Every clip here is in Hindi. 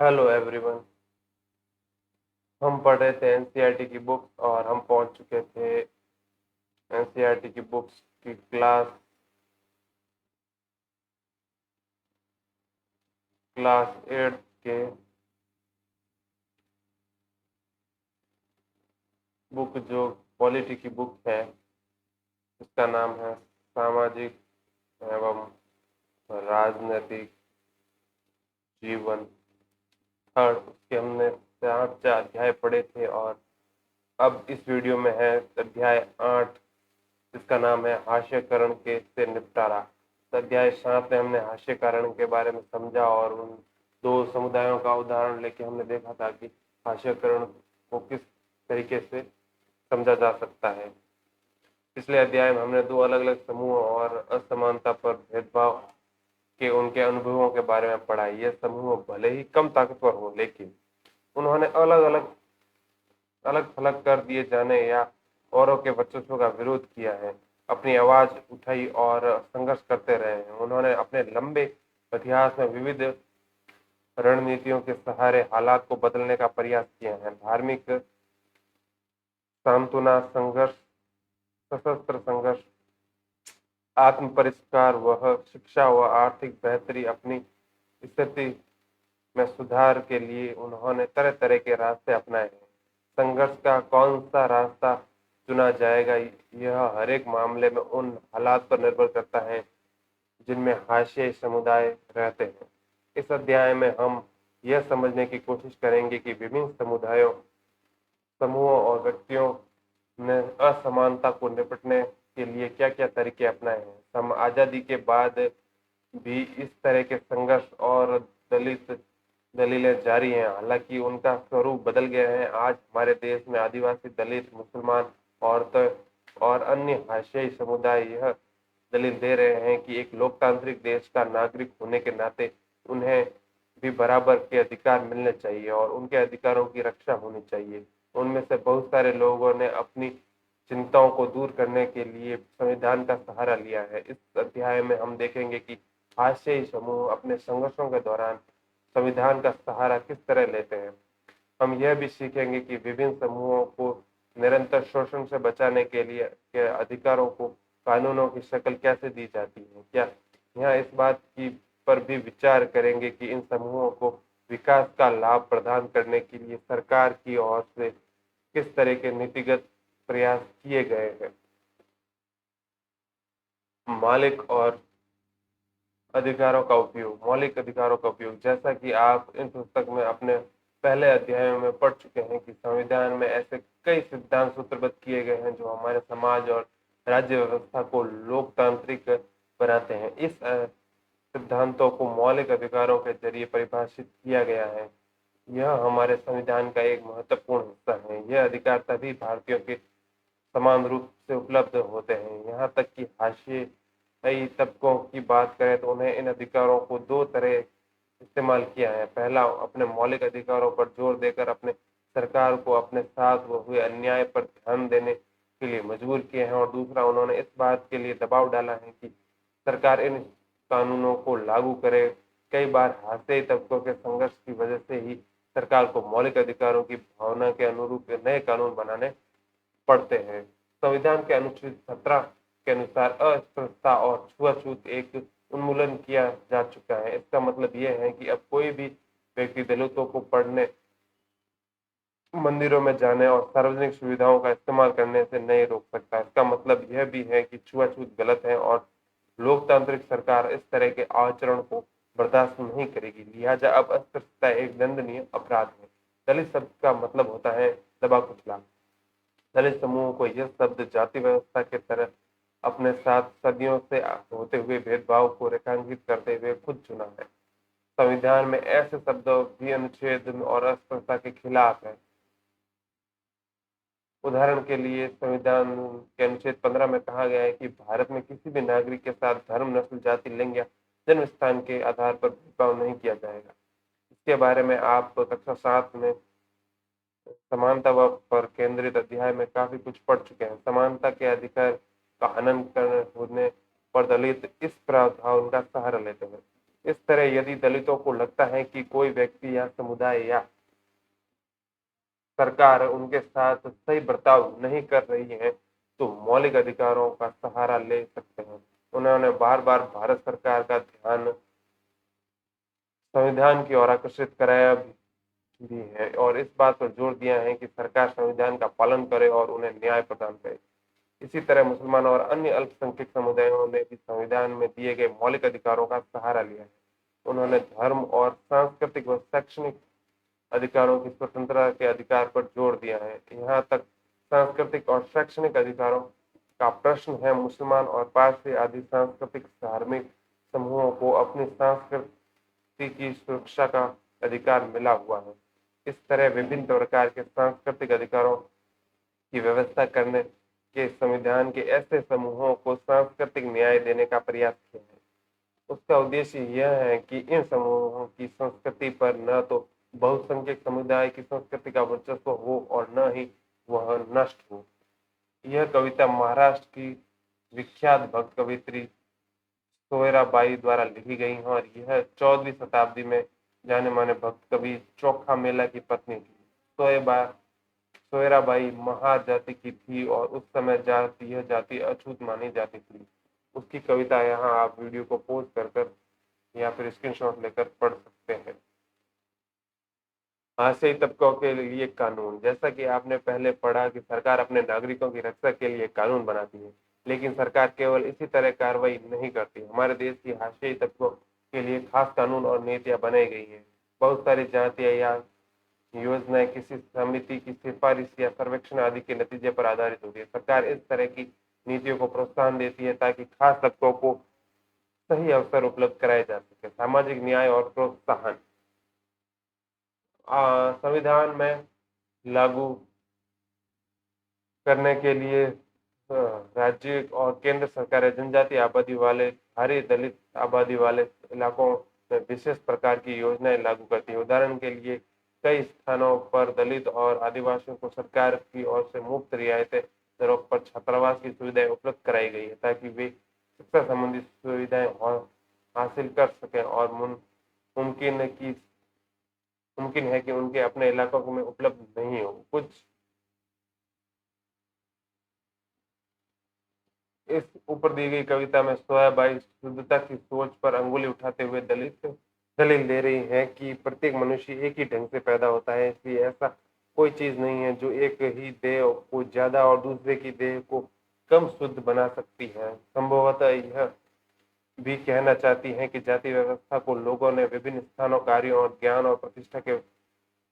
Hello everyone. हम पढ़ रहे थे एनसीईआरटी की बुक्स और हम पहुंच चुके थे एनसीईआरटी की बुक्स की क्लास 8 के बुक जो पॉलिटी की बुक है, इसका नाम है सामाजिक एवं राजनीतिक जीवन थर्ड। उसके हमने 4 अध्याय पढ़े थे और अब इस वीडियो में है अध्याय 8, जिसका नाम है हास्यकरण के से निपटारा। तो अध्याय 7 में हमने हास्यकरण के बारे में समझा और उन दो समुदायों का उदाहरण लेके हमने देखा था कि हास्यकरण को किस तरीके से समझा जा सकता है। पिछले अध्याय में हमने दो अलग अलग समूह और असमानता पर भेदभाव के उनके अनुभवों के बारे में पढ़ा। ये समूह भले ही कम ताकतवर हो, लेकिन उन्होंने अलग अलग अलग थलग कर दिए जाने या औरों के वर्चस्व का विरोध किया है, अपनी आवाज उठाई और संघर्ष करते रहे हैं। उन्होंने अपने लंबे इतिहास में विविध रणनीतियों के सहारे हालात को बदलने का प्रयास किया है। धार्मिक सांत्वना संघर्ष, सशस्त्र संघर्ष, आत्म परिष्कार, वह शिक्षा व आर्थिक बेहतरी, अपनी स्थिति में सुधार के लिए उन्होंने तरह तरह के रास्ते अपनाए हैं। संघर्ष का कौन सा रास्ता चुना जाएगा, यह हर एक मामले में उन हालात पर निर्भर करता है जिनमें हाशिए समुदाय रहते हैं। इस अध्याय में हम यह समझने की कोशिश करेंगे कि विभिन्न समुदायों, समूहों और व्यक्तियों ने असमानता को निपटने के लिए क्या क्या तरीके अपनाए हैं। हम आजादी के बाद भी इस तरह के संघर्ष और दलित दलीलें जारी हैं, हालांकि उनका स्वरूप बदल गया है। आज हमारे देश में आदिवासी, दलित, मुसलमान, औरतें और अन्य हाशियाई समुदाय यह दलील दे रहे हैं कि एक लोकतांत्रिक देश का नागरिक होने के नाते उन्हें भी बराबर के अधिकार मिलने चाहिए और उनके अधिकारों की रक्षा होनी चाहिए। उनमें से बहुत सारे लोगों ने अपनी चिंताओं को दूर करने के लिए संविधान का सहारा लिया है। इस अध्याय में हम देखेंगे कि हाशियाई समूह अपने संघर्षों के दौरान संविधान का सहारा किस तरह लेते हैं। हम यह भी सीखेंगे कि विभिन्न समूहों को निरंतर शोषण से बचाने के लिए के अधिकारों को कानूनों की शक्ल कैसे दी जाती है। क्या यहाँ इस बात की पर भी विचार करेंगे कि इन समूहों को विकास का लाभ प्रदान करने के लिए सरकार की ओर से किस तरह के नीतिगत प्रयास किए गए हैं। मालिक और अधिकारों का उपयोग, मौलिक अधिकारों का उपयोग, जैसा कि आप इन पुस्तक में अपने पहले अध्यायों में पढ़ चुके हैं कि संविधान में ऐसे कई सिद्धांत सूत्रबद्ध किए गए हैं जो हमारे समाज और राज्य व्यवस्था को लोकतांत्रिक बनाते हैं। इस सिद्धांतों को मौलिक अधिकारों के जरिए परिभाषित किया गया है। यह हमारे संविधान का एक महत्वपूर्ण हिस्सा है। यह अधिकार तभी भारतीयों के समान रूप से उपलब्ध होते हैं। यहाँ तक कि हाशिए कई तबकों की बात करें तो उन्हें इन अधिकारों को दो तरह इस्तेमाल किया है। पहला, अपने मौलिक अधिकारों पर जोर देकर अपने सरकार को अपने साथ हुए अन्याय पर ध्यान देने के लिए मजबूर किए हैं, और दूसरा, उन्होंने इस बात के लिए दबाव डाला है कि सरकार इन कानूनों को लागू करे। कई बार हाशियाई तबकों के संघर्ष की वजह से ही सरकार को मौलिक अधिकारों की भावना के अनुरूप नए कानून बनाने पढ़ते हैं। संविधान के अनुच्छेद 17 के अनुसार अस्पृश्यता और छुआछूत एक उन्मूलन किया जा चुका है। इसका मतलब यह है कि अब कोई भी व्यक्ति दलितों को पढ़ने, मंदिरों में जाने और सार्वजनिक सुविधाओं का इस्तेमाल करने से नहीं रोक सकता। इसका मतलब यह भी है कि छुआछूत गलत है और लोकतांत्रिक सरकार इस तरह के आचरण को बर्दाश्त नहीं करेगी। लिहाजा अब अस्पृश्यता एक दंडनीय अपराध है। दलित शब्द का मतलब होता है दबा कुचला। दलित समूह को यह शब्द जाति व्यवस्था के तरह अपने साथ सदियों से होते हुए भेदभाव को रेखांकित करते हुए खुद चुना है। संविधान में ऐसे शब्द भी अनुच्छेद और अस्पृश्यता के खिलाफ है। उदाहरण के लिए संविधान के अनुच्छेद 15 में कहा गया है कि भारत में किसी भी नागरिक के साथ धर्म, नस्ल, जाति, लिंग या जन्म स्थान के आधार पर भेदभाव नहीं किया जाएगा। इसके बारे में आप कक्षा 7 में समानता पर केंद्रित अध्याय में काफी कुछ पढ़ चुके हैं। समानता के अधिकार का हनन होने पर दलित इस प्रावधान का सहारा लेते हैं। इस तरह तरह यदि दलितों को लगता है कि कोई व्यक्ति या समुदाय या सरकार उनके साथ सही बर्ताव नहीं कर रही है तो मौलिक अधिकारों का सहारा ले सकते हैं। उन्होंने बार बार भारत सरकार का ध्यान संविधान की ओर आकर्षित कराया भी है और इस बात पर जोर दिया है कि सरकार संविधान का पालन करे और उन्हें न्याय प्रदान करे। इसी तरह मुसलमान और अन्य अल्पसंख्यक समुदायों ने भी संविधान में दिए गए मौलिक अधिकारों का सहारा लिया है। उन्होंने धर्म और सांस्कृतिक व शैक्षणिक अधिकारों की स्वतंत्रता के अधिकार पर जोर दिया है। यहाँ तक सांस्कृतिक और शैक्षणिक अधिकारों का प्रश्न है। मुसलमान और पारसी आदि सांस्कृतिक धार्मिक समूहों को अपनी संस्कृति की सुरक्षा का अधिकार मिला हुआ है। इस तरह विभिन्न प्रकार के सांस्कृतिक अधिकारों की व्यवस्था करने के संविधान के ऐसे समूहों को सांस्कृतिक न्याय देने का प्रयास किया है। उसका उद्देश्य यह है कि इन समूहों की संस्कृति पर न तो बहुसंख्यक समुदाय की संस्कृति का वर्चस्व हो और न ही वह नष्ट हो। यह कविता महाराष्ट्र की विख्यात भक्त कवित्री सोयराबाई द्वारा लिखी गई है और यह 14वीं शताब्दी में जाने माने भक्त कवि चोखा मेला की पत्नी थी। सोयराबाई महाजाति की थी और उस समय यह जाति अछूत मानी जाती थी। उसकी कविता यहाँ आप वीडियो को पॉज कर या फिर स्क्रीनशॉट लेकर पढ़ सकते हैं। आश्रयी तबकों के लिए कानून। जैसा कि आपने पहले पढ़ा कि सरकार अपने नागरिकों की रक्षा के लिए कानून बनाती है, लेकिन सरकार केवल इसी तरह कार्रवाई नहीं करती। हमारे देश की आश्रयी तबकों के लिए खास कानून और नीतियां बनाई गई हैं। बहुत सारी जातियां या योजनाएं किसी समिति की सिफारिश या सर्वेक्षण आदि के नतीजे पर आधारित होती है। सरकार इस तरह की नीतियों को प्रोत्साहन देती है ताकि खास तबकों को सही अवसर उपलब्ध कराए जा सके। सामाजिक न्याय और प्रोत्साहन। संविधान में लागू करने के लिए राज्य और केंद्र सरकार जनजातीय आबादी वाले भारी दलित आबादी वाले इलाकों में विशेष प्रकार की योजनाएं लागू करती है। उदाहरण के लिए कई स्थानों पर दलित और आदिवासियों को सरकार की ओर से मुफ्त रियायतें दरों पर छात्रावास की सुविधाएं उपलब्ध कराई गई है ताकि वे शिक्षा संबंधी सुविधाएं हासिल कर सकें और मुमकिन है कि उनके अपने इलाकों में उपलब्ध नहीं हो। कुछ इस ऊपर दी गई कविता में सोयाबाई शुद्धता की सोच पर अंगुली उठाते हुए दलील दे रही है कि प्रत्येक मनुष्य एक ही ढंग से पैदा होता है, इसलिए ऐसा कोई चीज नहीं है जो एक ही देह को ज्यादा और दूसरे की देह को कम शुद्ध बना सकती है। संभवतः यह भी कहना चाहती है कि जाति व्यवस्था को लोगों ने विभिन्न स्थानों, कार्यों और ज्ञान और प्रतिष्ठा के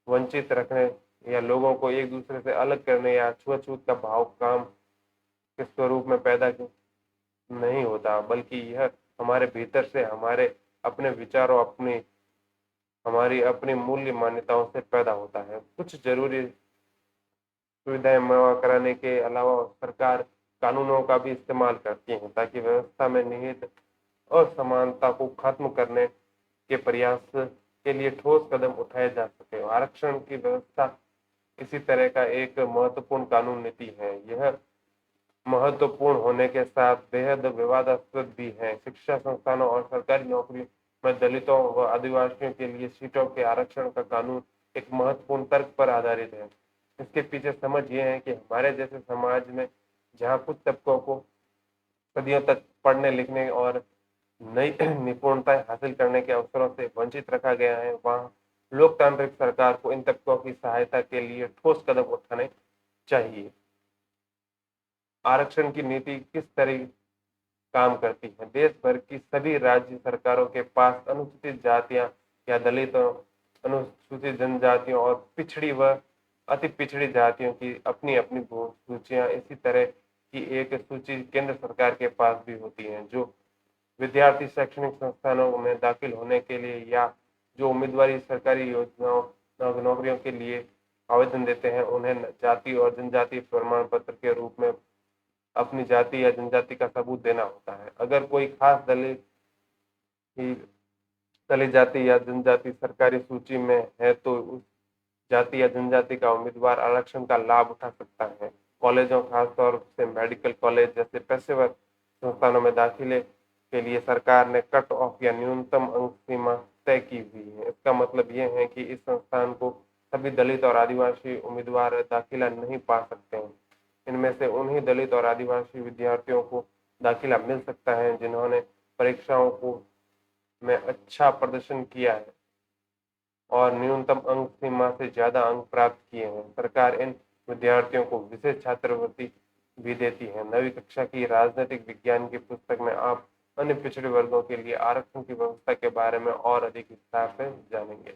वंचित रखने या लोगों को एक दूसरे से अलग करने या छुआछूत का भाव काम के स्वरूप में पैदा नहीं होता, बल्कि यह हमारे भीतर से हमारे अपने विचारों हमारी अपनी मूल्य मान्यताओं से पैदा होता है। कुछ जरूरी सुविधाएं मुहैया कराने के अलावा सरकार कानूनों का भी इस्तेमाल करती है ताकि व्यवस्था में निहित असमानता को खत्म करने के प्रयास के लिए ठोस कदम उठाए जा सके। आरक्षण की व्यवस्था इसी तरह का एक महत्वपूर्ण कानून नीति है। यह महत्वपूर्ण होने के साथ बेहद विवादास्पद भी है। शिक्षा संस्थानों और सरकारी नौकरियों में दलितों व आदिवासियों के लिए सीटों के आरक्षण का कानून एक महत्वपूर्ण तर्क पर आधारित है। इसके पीछे समझ यह है कि हमारे जैसे समाज में जहाँ कुछ तबकों को सदियों तक पढ़ने लिखने और नई निपुणताएं हासिल करने के अवसरों से वंचित रखा गया है, वहाँ लोकतांत्रिक सरकार को इन तबकों की सहायता के लिए ठोस कदम उठाने चाहिए। आरक्षण की नीति किस तरह काम करती है? देश भर की सभी राज्य सरकारों के पास अनुसूचित जातियां या दलितों, अनुसूचित जनजातियों और पिछड़ी व अति पिछड़ी जातियों की अपनी अपनी सूचियां इसी तरह की एक सूची केंद्र सरकार के पास भी होती है। जो विद्यार्थी शैक्षणिक संस्थानों में दाखिल होने के लिए या जो उम्मीदवारी सरकारी योजनाओं नौकरियों के लिए आवेदन देते हैं, उन्हें जाति और जनजाति प्रमाण पत्र के रूप में अपनी जाति या जनजाति का सबूत देना होता है। अगर कोई खास दलित जाति या जनजाति सरकारी सूची में है तो उस जाति या जनजाति का उम्मीदवार आरक्षण का लाभ उठा सकता है। कॉलेजों, खासतौर से मेडिकल कॉलेज जैसे पेशेवर संस्थानों में दाखिले के लिए सरकार ने कट ऑफ या न्यूनतम अंक सीमा तय की हुई है। इसका मतलब ये है कि इस संस्थान को सभी दलित और आदिवासी उम्मीदवार दाखिला नहीं पा सकते हैं। इनमें से उन्हीं दलित और आदिवासी विद्यार्थियों को दाखिला मिल सकता है जिन्होंने परीक्षाओं को में अच्छा प्रदर्शन किया है और न्यूनतम अंक सीमा से ज्यादा अंक प्राप्त किए हैं। सरकार इन विद्यार्थियों को विशेष छात्रवृत्ति भी देती है। नवी कक्षा की राजनीतिक विज्ञान की पुस्तक में आप अन्य पिछड़े वर्गों के लिए आरक्षण की व्यवस्था के बारे में और अधिक विस्तार से जानेंगे।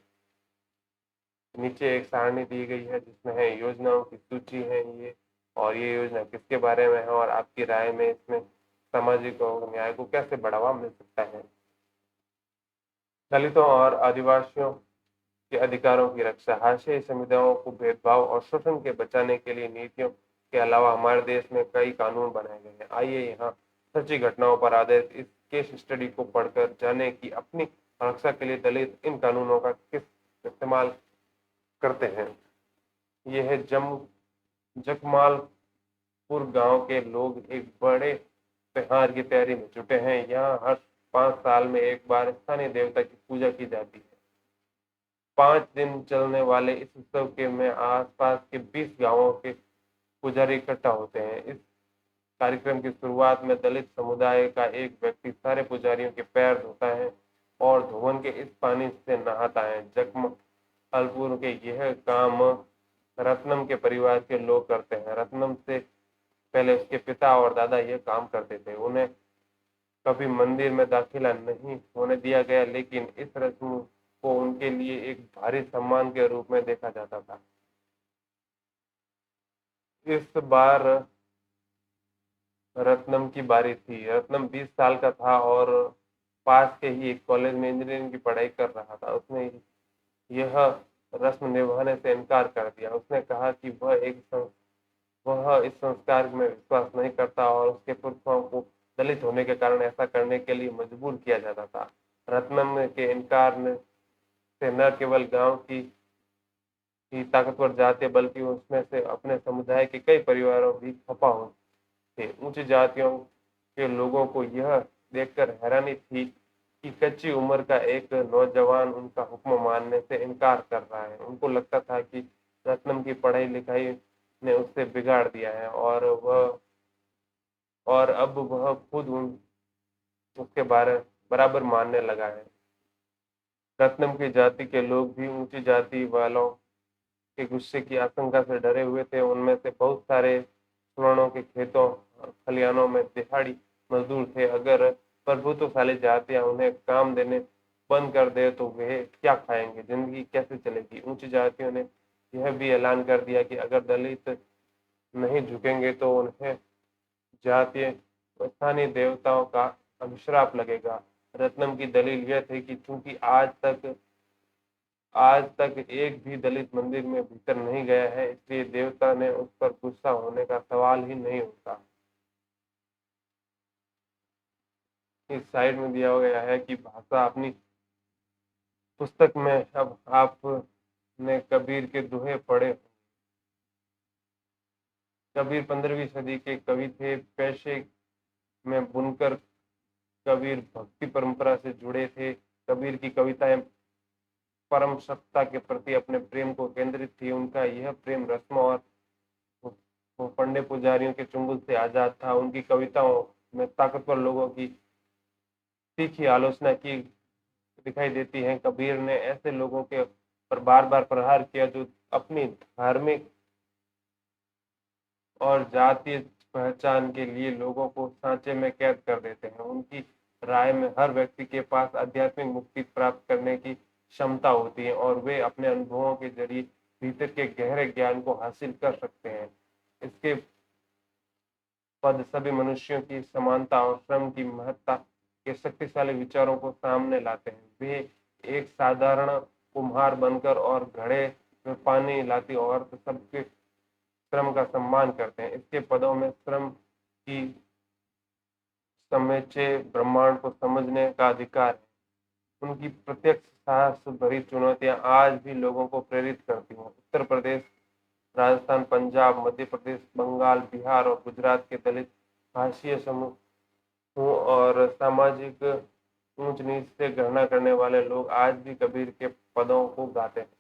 नीचे एक सारणी दी गई है जिसमें है योजनाओं की सूची है ये, और ये योजना किसके बारे में है और आपकी राय में इसमें सामाजिक और न्याय को कैसे बढ़ावा मिल सकता है। दलितों और आदिवासियों के अधिकारों की रक्षा, हाशिए समुदायों को भेदभाव और शोषण के बचाने के लिए नीतियों के अलावा हमारे देश में कई कानून बनाए गए हैं। आइए यहाँ सच्ची घटनाओं पर आधारित इस केस स्टडी को पढ़कर जाने कि अपनी रक्षा के लिए दलित इन कानूनों का किस इस्तेमाल करते हैं। यह है जगमालपुर गांव के लोग एक बड़े त्योहार की तैयारी में जुटे हैं। यहाँ हर 5 साल में एक बार स्थानीय देवता की पूजा की जाती है। 5 दिन चलने वाले इस उत्सव के में आसपास के 20 गांवों के पुजारी इकट्ठा होते हैं। इस कार्यक्रम की शुरुआत में दलित समुदाय का एक व्यक्ति सारे पुजारियों के पैर धोता है और धोवन के इस पानी से नहाता है। जगमलपुर के यह काम रत्नम के परिवार के लोग करते हैं। रत्नम से पहले उसके पिता और दादा यह काम करते थे। उन्हें कभी मंदिर में दाखिला नहीं होने दिया गया, लेकिन इस रस्म को उनके लिए एक भारी सम्मान के रूप में देखा जाता था। इस बार रत्नम की बारी थी। रत्नम 20 साल का था और पास के ही एक कॉलेज में इंजीनियरिंग की पढ़ाई कर रहा था। उसने यह रस्म निभाने से इनकार कर दिया। उसने कहा कि वह इस संस्कार में विश्वास नहीं करता और उसके पुरखों को दलित होने के कारण ऐसा करने के लिए मजबूर किया जाता था। रत्नम के इनकार से न केवल गांव की ताकतवर जाति बल्कि उसमें से अपने समुदाय के कई परिवारों भी खफा हो थे। उच्च जातियों के लोगों को यह देखकर हैरानी थी कि कच्ची उम्र का एक नौजवान उनका हुक्म मानने से इनकार कर रहा है। उनको लगता था कि रत्नम की पढ़ाई लिखाई ने उससे बिगाड़ दिया है और अब वह खुद उसके बराबर मानने लगा है। रत्नम की जाति के लोग भी ऊंची जाति वालों के गुस्से की आशंका से डरे हुए थे। उनमें से बहुत सारे सुवर्णों के खेतों और खलिहानों में दिहाड़ी मजदूर थे। अगर प्रभुत्वशाली जातियां उन्हें काम देने बंद कर दे तो वे क्या खाएंगे, जिंदगी कैसे चलेगी। ऊंची जातियों ने यह भी ऐलान कर दिया कि अगर दलित नहीं झुकेंगे तो उन्हें जातीय स्थानीय देवताओं का अभिश्राप लगेगा। रत्नम की दलील यह थी कि चूंकि आज तक एक भी दलित मंदिर में भीतर नहीं गया है, इसलिए देवता ने उस पर गुस्सा होने का सवाल ही नहीं उठता। इस साइड में दिया गया है कि भाषा अपनी पुस्तक में अब आपने कबीर के दोहे पढ़े। कबीर 15वीं सदी के कवि थे। पेशे में बुनकर कबीर भक्ति परंपरा से जुड़े थे। कबीर की कविताएं परम सत्ता के प्रति अपने प्रेम को केंद्रित थी। उनका यह प्रेम रस्मों और पंडे पुजारियों के चुंगल से आजाद था। उनकी कविताओं में ताकतवर लोगों की तीखी आलोचना की दिखाई देती है। कबीर ने ऐसे लोगों के पर बार बार प्रहार किया जो अपनी धार्मिक और जातीय पहचान के लिए लोगों को सांचे में कैद कर देते हैं। उनकी राय में हर व्यक्ति के पास आध्यात्मिक मुक्ति प्राप्त करने की क्षमता होती है और वे अपने अनुभवों के जरिए भीतर के गहरे ज्ञान को हासिल कर सकते हैं। इसके पद सभी मनुष्यों की समानता और श्रम की महत्ता के शक्तिशाली विचारों को सामने लाते हैं। वे एक साधारण कुम्हार बनकर और घड़े में पानी लाती औरत सबके श्रम का सम्मान करते हैं। इसके पदों में श्रम की समूचे ब्रह्मांड को समझने का अधिकार है। उनकी प्रत्यक्ष साहस भरी चुनौतियां आज भी लोगों को प्रेरित करती हैं। उत्तर प्रदेश, राजस्थान, पंजाब, मध्य प्रदेश, बंगाल, बिहार और गुजरात के दलित भाषीय समूह हो और सामाजिक ऊंच नीच से घृणा करने वाले लोग आज भी कबीर के पदों को गाते हैं।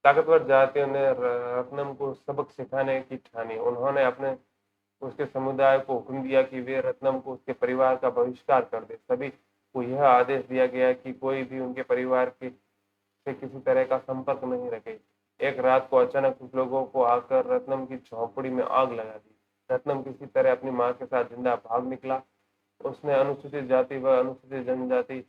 ताकतवर जातियों ने रत्नम को सबक सिखाने की ठानी। उन्होंने अपने उसके समुदाय को हुक्म दिया कि वे रत्नम को उसके परिवार का बहिष्कार कर दे। सभी को यह आदेश दिया गया कि कोई भी उनके परिवार के से किसी तरह का संपर्क नहीं रखे। एक रात को अचानक कुछ लोगों को आकर रत्नम की झोपड़ी में आग लगा दी। रत्नम किसी तरह अपनी माँ के साथ जिंदा भाग निकला। उसने अनुसूचित जाति व अनुसूचित जनजाति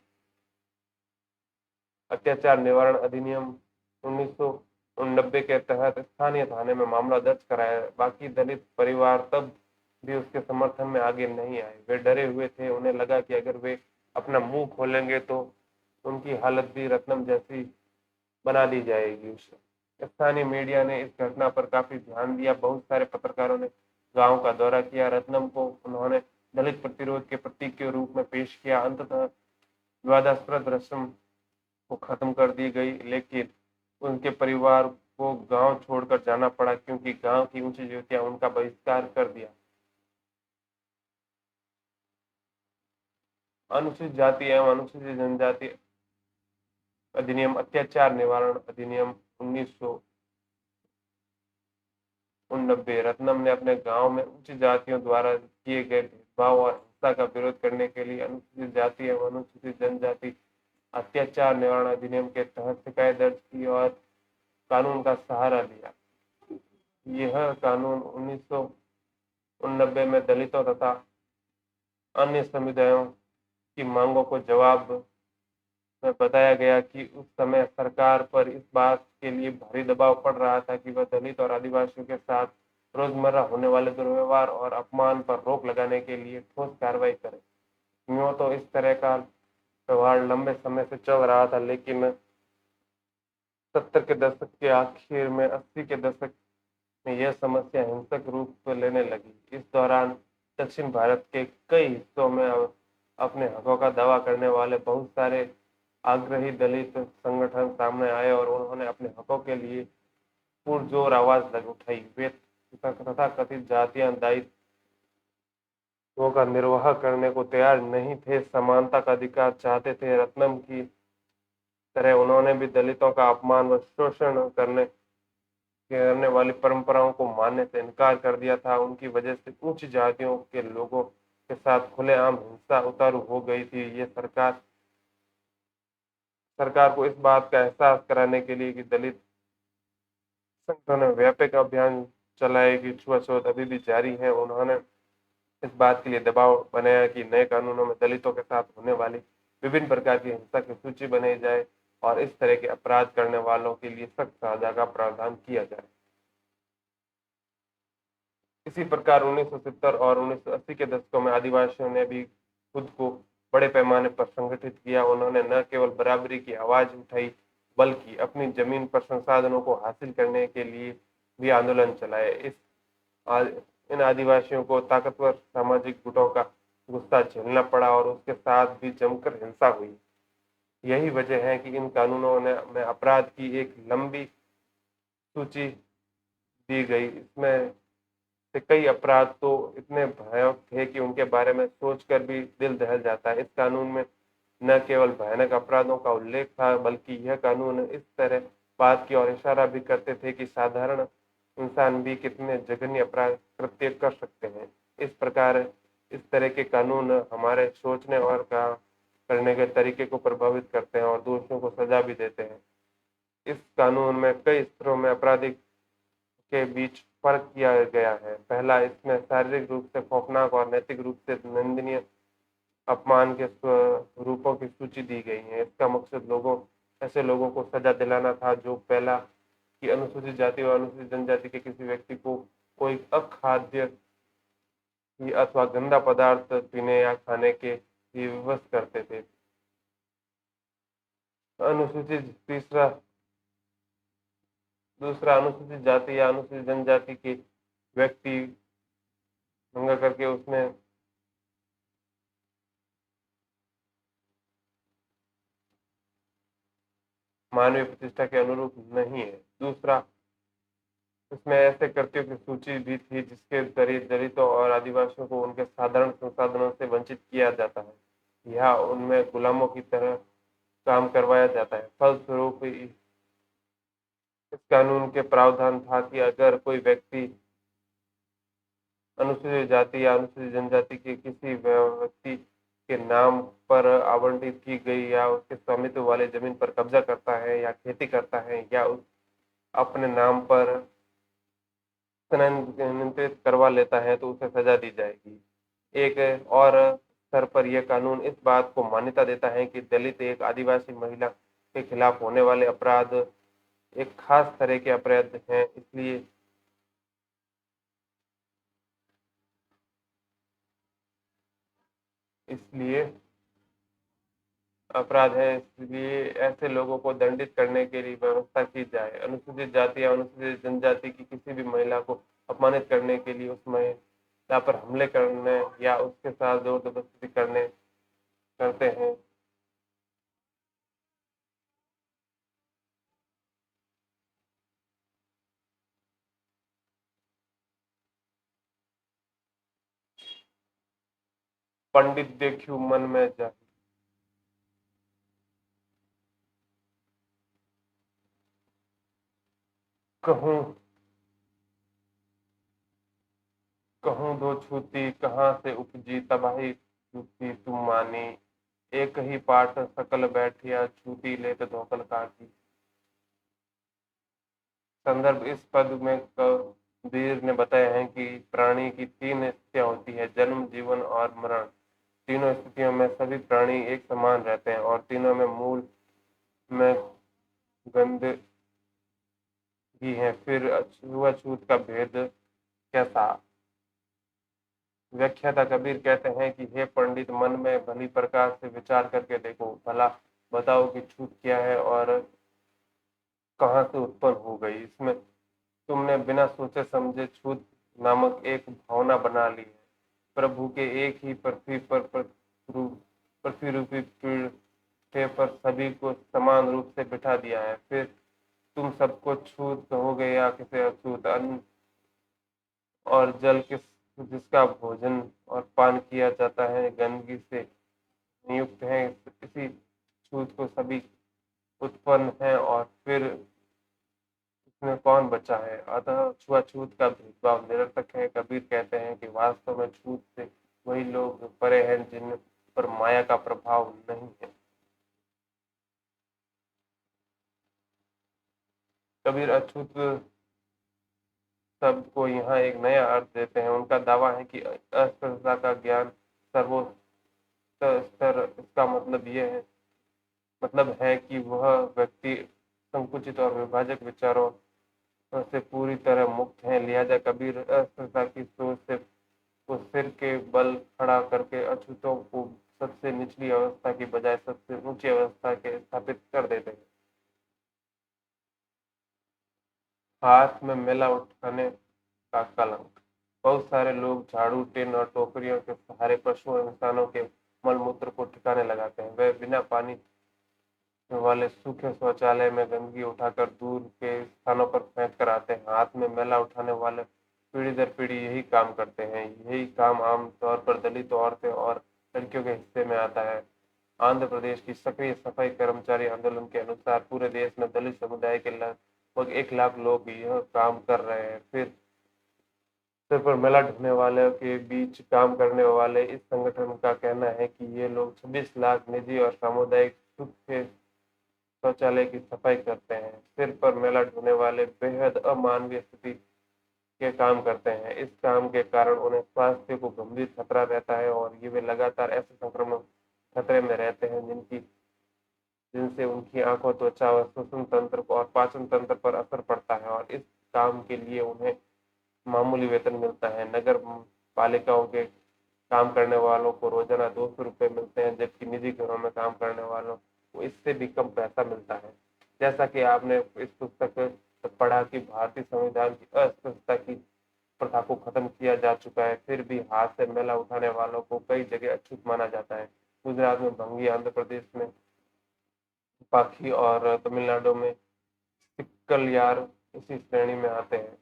अत्याचार निवारण अधिनियम 1990 के तहत स्थानीय थाने में मामला दर्ज कराया। बाकी दलित परिवार तब भी उसके समर्थन में आगे नहीं आए। वे डरे हुए थे। उन्हें लगा कि अगर वे अपना मुंह खोलेंगे तो उनकी हालत भी रत्नम जैसी बना दी जाएगी। स्थानीय मीडिया ने इस घटना पर काफी ध्यान दिया। बहुत सारे पत्रकारों ने गांव का दौरा किया। रत्नम को उन्होंने दलित प्रतिरोध के प्रतीक के रूप में पेश किया। अंततः विवादास्पद रस्म को खत्म कर दी गई, लेकिन उनके परिवार को गांव छोड़कर जाना पड़ा क्योंकि गांव की ऊंची युवतियां उनका बहिष्कार कर दिया। अनुसूचित जाति एवं अनुसूचित जनजाति अधिनियम अत्याचार निवारण अधिनियम 1990। रत्नम ने अपने गांव में उच्च जातियों द्वारा किए गए भेदभाव और हिंसा का विरोध करने के लिए अनुसूचित जाति एवं अनुसूचित जनजाति अत्याचार निवारण अधिनियम के तहत शिकायत दर्ज की और कानून का सहारा लिया। यह कानून 1990 में दलितों तथा अन्य समुदायों की मांगों को जवाब में बताया गया कि उस समय सरकार पर इस बात के लिए भारी दबाव पड़ रहा था कि वह दलित और आदिवासियों के साथ रोजमर्रा होने वाले दुर्व्यवहार और अपमान पर रोक लगाने के लिए ठोस कार्रवाई करे। यूं तो इस तरह का व्यवहार लंबे समय से चल रहा था, लेकिन 70 के दशक के आखिर में 80 के दशक में यह समस्या हिंसक रूप लेने लगी। इस दौरान दक्षिण भारत के कई हिस्सों में अपने हकों का दावा करने वाले बहुत सारे आग्रही दलित संगठन सामने आए और उन्होंने अपने हकों के लिए पुरजोर आवाज उठाई। वे तथाकथित जातीय दायित्वों का निर्वाह करने को तैयार नहीं थे, समानता का अधिकार चाहते थे। रत्नम की तरह उन्होंने भी दलितों का अपमान व शोषण करने वाली परंपराओं को मानने से इनकार कर दिया था। उनकी वजह से उच्च जातियों के लोगों के साथ खुलेआम हिंसा उतारू हो गई थी। ये सरकार को इस बात का एहसास कराने के लिए कि दलित संगठनों ने व्यापक अभियान चलाए कि छुआछूत अभी भी जारी है, उन्होंने इस बात के लिए दबाव बनाया कि नए कानूनों में दलितों के साथ होने वाली विभिन्न प्रकार की हिंसा की सूची बनाई जाए और इस तरह के अपराध करने वालों के लिए सख्त सजा का प्रावधान किया जाए। इसी प्रकार 1970 और 1980 के दशकों में आदिवासियों ने भी खुद को बड़े पैमाने पर संगठित किया। उन्होंने न केवल बराबरी की आवाज उठाई, बल्कि अपनी जमीन पर संसाधनों को हासिल करने के लिए भी आंदोलन चलाए। इन आदिवासियों को ताकतवर सामाजिक गुटों का गुस्सा झेलना पड़ा और उसके साथ भी जमकर हिंसा हुई। यही वजह है कि इन कानूनों में अपराध की एक लंबी सूची दी गई। इसमें से कई अपराध तो इतने भयावह थे कि उनके बारे में सोचकर भी दिल दहल जाता है। इस कानून में न केवल भयानक अपराधों का उल्लेख था, बल्कि यह कानून इस तरह बात की ओर इशारा भी करते थे कि साधारण इंसान भी कितने जघन्य अपराध कृत्य कर सकते हैं। इस प्रकार इस तरह के कानून हमारे सोचने और का करने के तरीके को प्रभावित करते हैं और दोषियों को सजा भी देते हैं। इस कानून में कई स्तरों में अपराधिक के बीच फर्क किया गया है। पहला, इसमें शारीरिक रूप से खौफनाक और नैतिक रूप से निंदनीय अपमान के स्वरूपों की सूची दी गई है। इसका मकसद ऐसे लोगों को सजा दिलाना था जो पहला कि अनुसूचित जाति और अनुसूचित जनजाति के किसी व्यक्ति को कोई अखाद्य अथवा गंदा पदार्थ पीने या खाने के लिए विवश करते थे। अनुसूचित तीसरा दूसरा, अनुसूचित जाति या अनुसूचित जनजाति के व्यक्ति दंगा करके उसमें मानवीय प्रतिष्ठा के अनुरूप नहीं है। दूसरा, इसमें ऐसे कृत्यों की सूची भी थी जिसके जरिए दलितों और आदिवासियों को उनके साधारण संसाधनों से वंचित किया जाता है या उनमें गुलामों की तरह काम करवाया जाता है। फलस्वरूप इस कानून के प्रावधान था कि अगर कोई व्यक्ति अनुसूचित जाति या अनुसूचित जनजाति के किसी व्यक्ति के नाम पर आवंटित की गई या उसके स्वामित्व वाले जमीन पर कब्जा करता है या खेती करता है या उस अपने नाम पर स्थानांतरित करवा लेता है तो उसे सजा दी जाएगी। एक और स्तर पर यह कानून इस बात को मान्यता देता है कि दलित एक आदिवासी महिला के खिलाफ होने वाले अपराध एक खास तरह के अपराध हैं, इसलिए अपराध है, इसलिए ऐसे लोगों को दंडित करने के लिए व्यवस्था की जाए। अनुसूचित जाति या अनुसूचित जनजाति की किसी भी महिला को अपमानित करने के लिए उस महिला पर हमले करने या उसके साथ जोर जबरदस्ती करने करते हैं पंडित देखियो मन में जाए। कहूँ कहूँ दो छूती कहाँ से उपजी तबाही छूती तुम मानी। एक ही पाठ सकल बैठिया छूती लेत धोखल काटी। संदर्भ इस पद में कबीर ने बताया है कि प्राणी की तीन स्थितियां होती है, जन्म जीवन और मरण। तीनों स्थितियों में सभी प्राणी एक समान रहते हैं और तीनों में मूल में गंदगी है। फिर छुआछूत का भेद कैसा? व्याख्याता कबीर कहते हैं कि हे पंडित, मन में भली प्रकार से विचार करके देखो, भला बताओ कि छूत क्या है और कहाँ से उत्पन्न हो गई। इसमें तुमने बिना सोचे समझे छूत नामक एक भावना बना ली है। प्रभु के एक ही पृथ्वी रूपी पीठे पर सभी को समान रूप से बिठा दिया है। फिर तुम सबको छूत कहोगे या किसे अछूत? अन्न और जल जिसका भोजन और पान किया जाता है गंदगी से नियुक्त है, इसी छूत को सभी उत्पन्न है और फिर इसमें कौन बचा है? अतः छुआछूत का भेदभाव निरर्थक है। कबीर कहते हैं कि वास्तव में छूत से वही लोग परे हैं जिन पर माया का प्रभाव नहीं है। कबीर अछूत शब्द को यहाँ एक नया अर्थ देते हैं। उनका दावा है कि अस्पृश्यता का ज्ञान सर्वोच्च स्तर, इसका मतलब है कि वह व्यक्ति संकुचित और विभाजक विचारों से पूरी तरह मुक्त है। लिहाजा कबीर अस्पृश्यता की सोच से को सिर के बल खड़ा करके अछूतों को सबसे निचली अवस्था की बजाय सबसे ऊंची अवस्था के स्थापित कर देते हैं। हाथ में मेला उठाने का कलंक। बहुत सारे लोग झाड़ू, टिन और टोकरियों के सहारे पशुओं और इंसानों के मलमूत्र को ठिकाने लगाते हैं। वे बिना पानी वाले सूखे शौचालय में गंदगी उठाकर दूर के स्थानों पर फेंक कर आते हैं। हाथ में मैला उठाने वाले पीढ़ी दर पीढ़ी यही काम करते हैं। यही काम आम तौर पर दलित औरतें और लड़कियों के हिस्से में आता है। आंध्र प्रदेश की सक्रिय सफाई कर्मचारी आंदोलन के अनुसार पूरे देश में दलित समुदाय के लगभग 1 लाख लोग यह काम कर रहे हैं। फिर सिर पर मेला ढोने वाले के बीच काम करने वाले इस संगठन का कहना है कि ये लोग 26 लाख निजी और सामुदायिक सूखे शौचालय की सफाई करते हैं। सिर पर मेला ढोने वाले बेहद अमानवीय स्थिति के काम करते हैं। इस काम के कारण उन्हें स्वास्थ्य को गंभीर खतरा रहता है और ये वे लगातार ऐसे संक्रमण खतरे में रहते हैं जिनसे उनकी आंखों, त्वचा और श्वसन तंत्र और पाचन तंत्र पर असर पड़ता है और इस काम के लिए उन्हें मामूली वेतन मिलता है। नगर पालिकाओं के काम करने वालों को रोजाना 200 रुपये मिलते हैं, जबकि निजी घरों में काम करने वालों को इससे भी कम पैसा मिलता है। जैसा कि आपने इस पुस्तक में पढ़ा कि भारतीय संविधान की अस्पृश्यता की प्रथा को खत्म किया जा चुका है, फिर भी हाथ से मेला उठाने वालों को कई जगह अछूत माना जाता है। गुजरात में भंगी, आंध्र प्रदेश में पाखी और तमिलनाडु में सिक्कल यार इसी श्रेणी में आते हैं।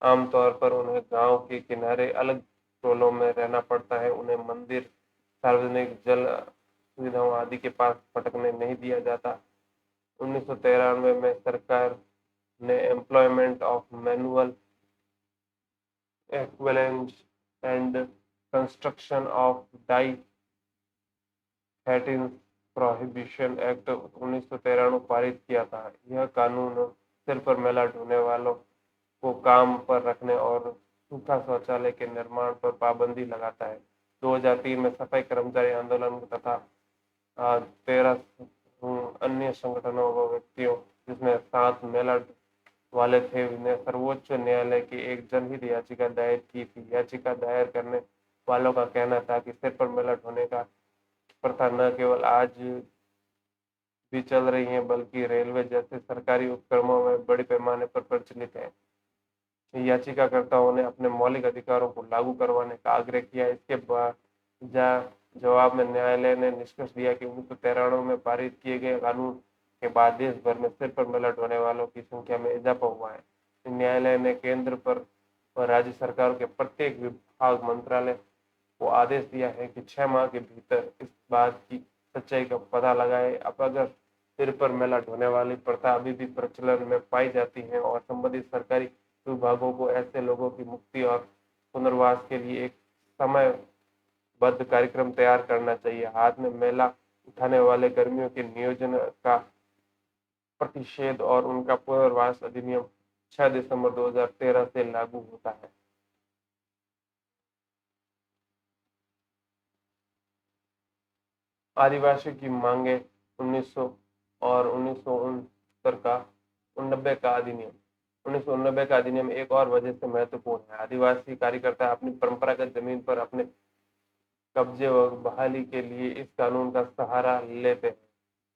आमतौर पर उन्हें गांव के किनारे अलग टोलों में रहना पड़ता है। उन्हें मंदिर, सार्वजनिक जल सुविधाओं आदि के पास भटकने नहीं दिया जाता। 1993 में सरकार ने एम्प्लॉयमेंट ऑफ मैनुअल एक्विलेंस एंड कंस्ट्रक्शन ऑफ डाई फैटिन प्रोहिबिशन एक्ट 1993 पारित किया था। यह कानून सिर पर मैला ढोने वालों को काम पर रखने और सूखा शौचालय के निर्माण पर पाबंदी लगाता है। 2003 में सफाई कर्मचारी आंदोलन तथा 13 अन्य संगठनों व व्यक्तियों, जिसमें 7 मेला वाले थे, ने सर्वोच्च न्यायालय की एक जनहित याचिका दायर की थी। याचिका दायर करने वालों का कहना था कि सिर पर मैला ढोने का प्रथा न केवल आज भी चल रही है, बल्कि रेलवे जैसे सरकारी उपक्रमों में बड़े पैमाने पर प्रचलित है। याचिकाकर्ताओं ने अपने मौलिक अधिकारों को लागू करवाने का आग्रह किया। इसके बाद जवाब में न्यायालय ने निष्कर्ष दिया कि 1993 में पारित किए गए कानून के बाद देश भर में सिर पर मैला ढोने वालों की संख्या में इजाफा हुआ है। न्यायालय ने केंद्र पर और राज्य सरकारों के प्रत्येक विभाग, मंत्रालय को आदेश दिया है कि 6 माह के भीतर इस बात की सच्चाई का पता लगाए। अब अगर सिर पर मैला ढोने वाली प्रथा अभी भी प्रचलन में पाई जाती है और संबंधित सरकारी विभागों को ऐसे लोगों की मुक्ति और पुनर्वास के लिए एक समयबद्ध कार्यक्रम तैयार करना चाहिए। हाथ में मैला उठाने वाले कर्मियों के नियोजन का प्रतिषेध और उनका पुनर्वास अधिनियम 6 दिसंबर 2013 से लागू होता है। आदिवासी की मांगे 1900 और 1969 का 89 का अधिनियम 1989 का अधिनियम एक और वजह से महत्वपूर्ण है। आदिवासी कार्यकर्ता अपनी परंपरागत जमीन पर अपने कब्जे व बहाली के लिए इस कानून का सहारा लेते हैं।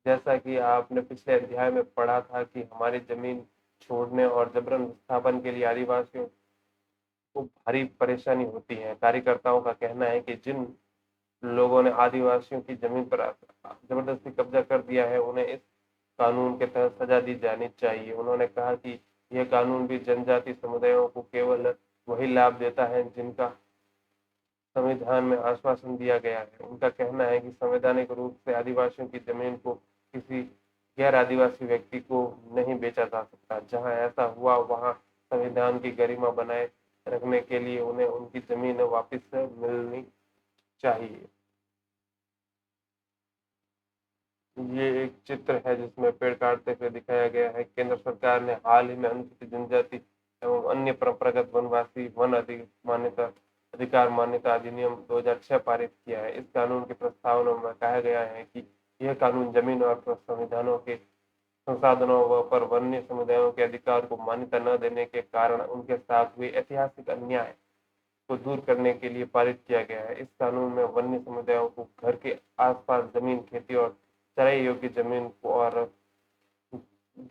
जैसा कि आपने पिछले अध्याय में पढ़ा था कि हमारी जमीन छोड़ने और जबरन विस्थापन के लिए आदिवासियों को भारी परेशानी होती है। कार्यकर्ताओं का कहना है कि जिन लोगों ने आदिवासियों की जमीन पर जबरदस्ती कब्जा कर दिया है, उन्हें इस कानून के तहत सजा दी जानी चाहिए। उन्होंने कहा कि यह कानून भी जनजाति समुदायों को केवल वही लाभ देता है जिनका संविधान में आश्वासन दिया गया है। उनका कहना है कि संवैधानिक रूप से आदिवासियों की जमीन को किसी गैर आदिवासी व्यक्ति को नहीं बेचा जा सकता। जहां ऐसा हुआ, वहां संविधान की गरिमा बनाए रखने के लिए उन्हें उनकी जमीन वापस मिलनी चाहिए। ये एक चित्र है जिसमें पेड़ काटते हुए दिखाया गया है। केंद्र सरकार ने हाल ही में अनुसूचित जनजाति एवं अन्य परंपरागत वनवासी वन अधिकार मान्यता अधिनियम 2006 पारित किया है। इस कानून के प्रस्तावना में कहा गया है कि यह कानून जमीन और संविधानों के संसाधनों पर वन्य समुदायों के अधिकार को मान्यता न देने के कारण उनके साथ हुए ऐतिहासिक अन्याय को दूर करने के लिए पारित किया गया है। इस कानून में वन्य समुदायों को घर के आसपास जमीन, खेती और चराई योग्य जमीन को और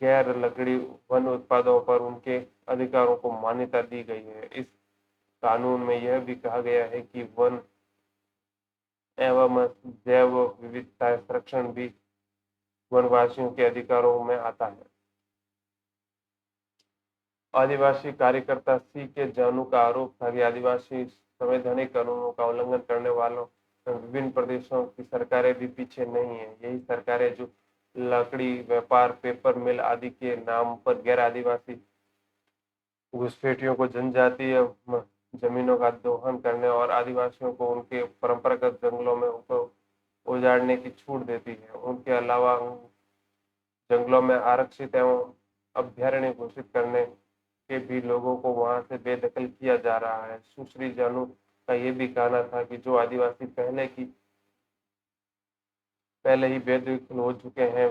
गैर लकड़ी वन उत्पादों पर उनके अधिकारों को मान्यता दी गई है। इस कानून में यह भी कहा गया है कि वन एवं जैव विविधता संरक्षण भी वनवासियों के अधिकारों में आता है। आदिवासी कार्यकर्ता सी के जानू का आरोप था कि आदिवासी संवैधानिक कानूनों का उल्लंघन करने वालों विभिन्न प्रदेशों की सरकारें भी पीछे नहीं है। यही सरकारें जो लकड़ी व्यापार, पेपर मिल आदि के नाम पर गैर आदिवासी घुसपैठियों को जनजातीय जमीनों का दोहन करने और आदिवासियों को उनके परंपरागत जंगलों में उजाड़ने की छूट देती है। उनके अलावा जंगलों में आरक्षित एवं अभ्यारण्य घोषित करने के भी लोगों को वहां से बेदखल किया जा रहा है। सुश्री जानू का यह भी कहना था कि जो आदिवासी पहले ही बेदखल हो चुके हैं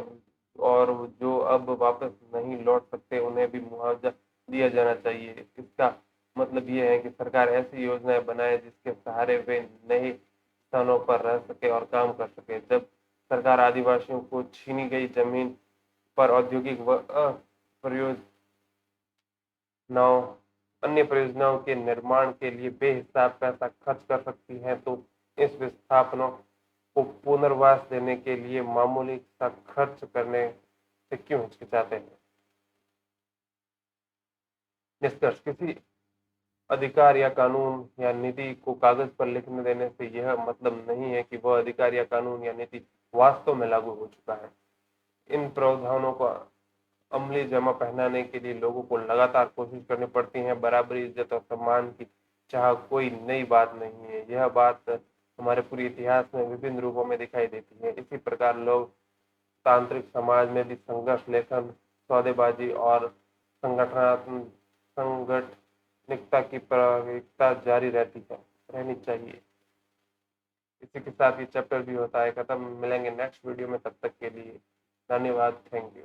और जो अब वापस नहीं लौट सकते, उन्हें भी मुआवजा दिया जाना चाहिए। इसका मतलब ये है कि सरकार ऐसी योजनाएं बनाए जिसके सहारे वे नए स्थानों पर रह सके और काम कर सके। जब सरकार आदिवासियों को छीनी गई जमीन पर औद्योगिक व अन्य परियोजनाओं के निर्माण के लिए बेहिसाब पैसा खर्च कर सकती है, तो इस विस्थापनों को पुनर्वास देने के लिए मामूली सा खर्च करने से क्यों हिचकिचाते हैं। निष्कर्ष: किसी अधिकार या कानून या नीति को कागज पर लिखने देने से यह मतलब नहीं है कि वह अधिकार या कानून या नीति वास्तव में लागू हो चुका है। इन प्रावधानों को अमली जमा पहनाने के लिए लोगों को लगातार कोशिश करनी पड़ती है। बराबरी, इज्जत और सम्मान की चाह कोई नई बात नहीं है। यह बात हमारे पूरे इतिहास में विभिन्न रूपों में दिखाई देती है। इसी प्रकार लोकतांत्रिक समाज में भी संघर्ष, लेखन, सौदेबाजी और संगठनिकता की प्राथमिकता जारी रहनी चाहिए। इसी के साथ ये चैप्टर भी होता है खत्म। मिलेंगे नेक्स्ट वीडियो में, तब तक के लिए धन्यवाद। Thank you.